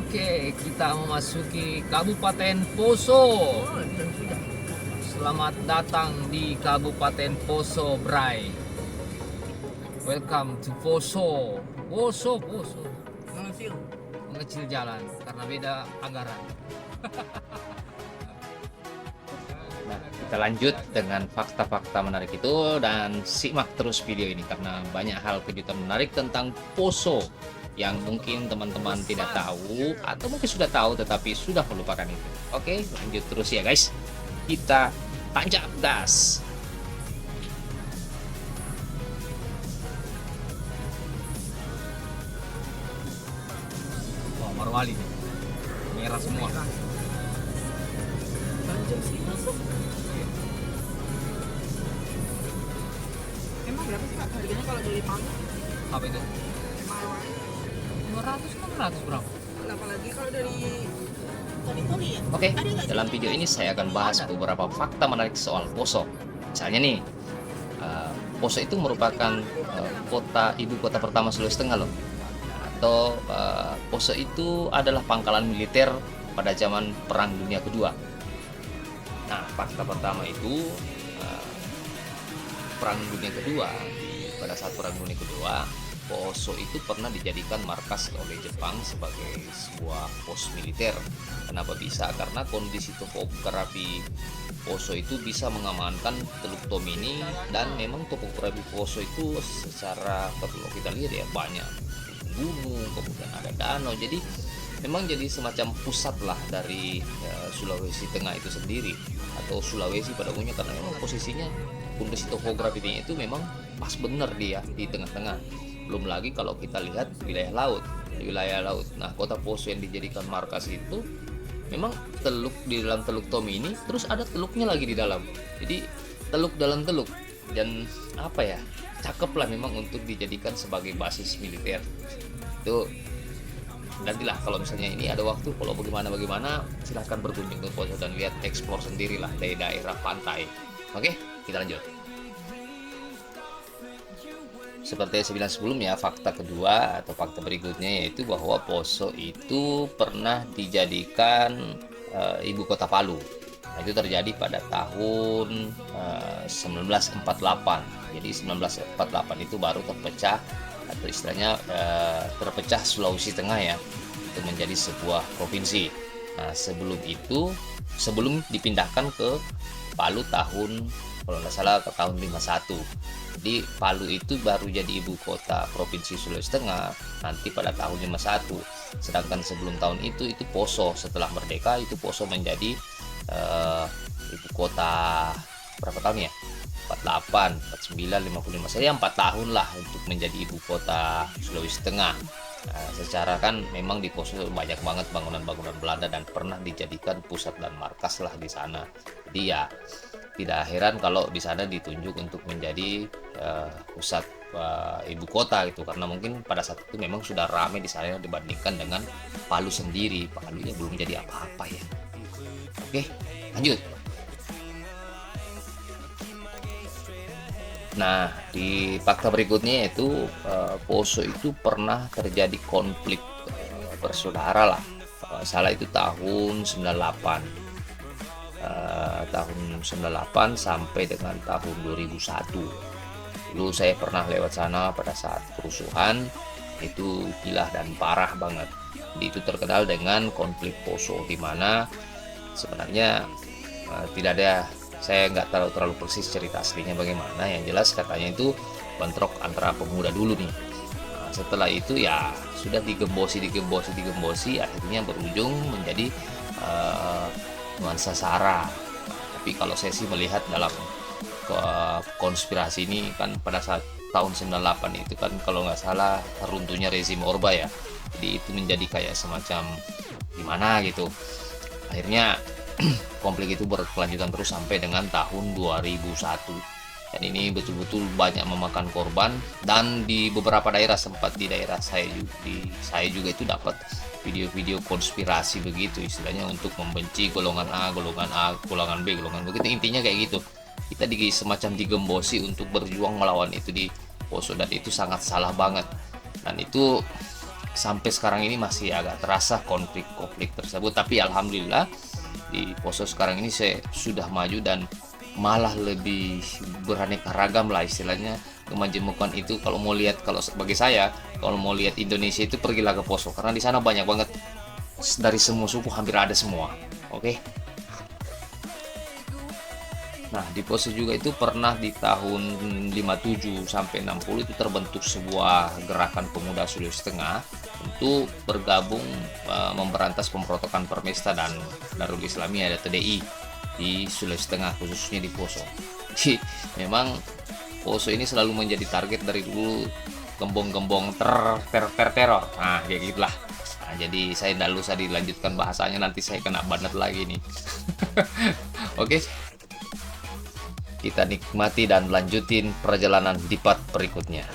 Oke, kita memasuki Kabupaten Poso. Selamat datang di Kabupaten Poso, Bray. Welcome to Poso. Poso. Mengecil jalan karena beda anggaran. Nah, kita lanjut dengan fakta-fakta menarik itu dan simak terus video ini karena banyak hal kejutan menarik tentang Poso yang mungkin teman-teman tidak tahu atau mungkin sudah tahu tetapi sudah melupakan itu. Oke, lanjut terus ya guys. Kita tancap gas. Oh, Marwali nih. Merah semua. Jam sih masuk. Emang berapa sih Kak harganya kalau dari Palu? Apa itu? Marwari. 200 berapa? Apalagi kalau dari Tori ya? Oke, dalam video ini saya akan bahas beberapa fakta menarik soal Poso. Misalnya nih, Poso itu merupakan ibu kota pertama Sulawesi Tengah loh. Atau Poso itu adalah pangkalan militer pada zaman Perang Dunia Kedua. Nah, fakta pertama itu Perang Dunia Kedua. Pada saat Perang Dunia Kedua, Poso itu pernah dijadikan markas oleh Jepang sebagai sebuah pos militer. Kenapa bisa? Karena kondisi topografi Poso itu bisa mengamankan Teluk Tomini dan memang topografi Poso itu secara kalau kita lihat ya banyak gunung, kemudian ada danau. Jadi memang jadi semacam pusat lah dari Sulawesi Tengah itu sendiri atau Sulawesi pada umumnya karena memang posisinya kondisi topografinya itu memang pas bener dia di tengah-tengah. Belum lagi kalau kita lihat wilayah laut. Nah, kota Poso yang dijadikan markas itu memang teluk di dalam Teluk Tomini, terus ada teluknya lagi di dalam. Jadi teluk dalam teluk dan apa ya? Cakep lah memang untuk dijadikan sebagai basis militer. Itu nantilah kalau misalnya ini ada waktu kalau bagaimana silahkan berkunjung ke Poso dan lihat eksplor sendirilah dari daerah pantai. Oke, kita lanjut. Seperti yang saya bilang sebelumnya, fakta kedua atau fakta berikutnya yaitu bahwa Poso itu pernah dijadikan ibu kota Palu. Nah, itu terjadi pada tahun 1948. Jadi 1948 itu baru terpecah atau istilahnya terpecah Sulawesi Tengah ya, itu menjadi sebuah provinsi. Nah, sebelum dipindahkan ke Palu tahun kalau nggak salah ke tahun 51. Jadi Palu itu baru jadi ibu kota provinsi Sulawesi Tengah nanti pada tahun 51. Sedangkan sebelum tahun itu Poso setelah merdeka itu Poso menjadi ibu kota berapa tahun ya? 48, 49, 55 saya 4 tahun lah untuk menjadi ibu kota Sulawesi Tengah. Nah, secara kan memang di Poso banyak banget bangunan-bangunan Belanda dan pernah dijadikan pusat dan markas lah di sana. Jadi ya tidak heran kalau di sana ditunjuk untuk menjadi pusat ibu kota gitu karena mungkin pada saat itu memang sudah ramai di sana dibandingkan dengan Palu sendiri. Palu ya belum jadi apa-apa ya. Oke, lanjut. Nah, di fakta berikutnya yaitu Poso itu pernah terjadi konflik bersaudara lah. Salah itu tahun 98. Tahun 98 sampai dengan tahun 2001. Dulu saya pernah lewat sana pada saat kerusuhan, itu gila dan parah banget. Jadi itu terkenal dengan konflik Poso di mana sebenarnya tidak ada, saya nggak terlalu persis cerita aslinya bagaimana, yang jelas katanya itu bentrok antara pemuda dulu nih. Nah, setelah itu ya sudah digembosi akhirnya berujung menjadi nuansa SARA. Tapi kalau saya sih melihat dalam konspirasi ini kan pada saat tahun 98 itu kan kalau nggak salah runtuhnya rezim Orba ya. Jadi itu menjadi kayak semacam gimana gitu. Akhirnya konflik itu berkelanjutan terus sampai dengan tahun 2001. Dan ini betul-betul banyak memakan korban dan di beberapa daerah sempat di daerah saya juga itu dapat video-video konspirasi begitu istilahnya untuk membenci golongan A, golongan B, golongan begitu intinya kayak gitu. Kita semacam digembosi untuk berjuang melawan itu di Poso dan itu sangat salah banget. Dan itu sampai sekarang ini masih agak terasa konflik-konflik tersebut. Tapi alhamdulillah di Poso sekarang ini saya sudah maju dan malah lebih beraneka ragam lah istilahnya. Kemajemukan itu kalau mau lihat, kalau bagi saya kalau mau lihat Indonesia itu pergilah ke Poso, karena di sana banyak banget dari semua suku, hampir ada semua. Oke. Nah, di Poso juga itu pernah di tahun 57 sampai 60 itu terbentuk sebuah gerakan pemuda Sulawesi Tengah untuk bergabung memberantas pemberontakan Permesta dan Darul Islami atau TDI di Sulawesi Tengah, khususnya di Poso. Jadi memang Poso ini selalu menjadi target dari dulu gembong-gembong teror. Nah, kayak gitulah. Nah, jadi saya tidak usah dilanjutkan bahasanya, nanti saya kena banget lagi nih. Oke. Kita nikmati dan lanjutin perjalanan di part berikutnya.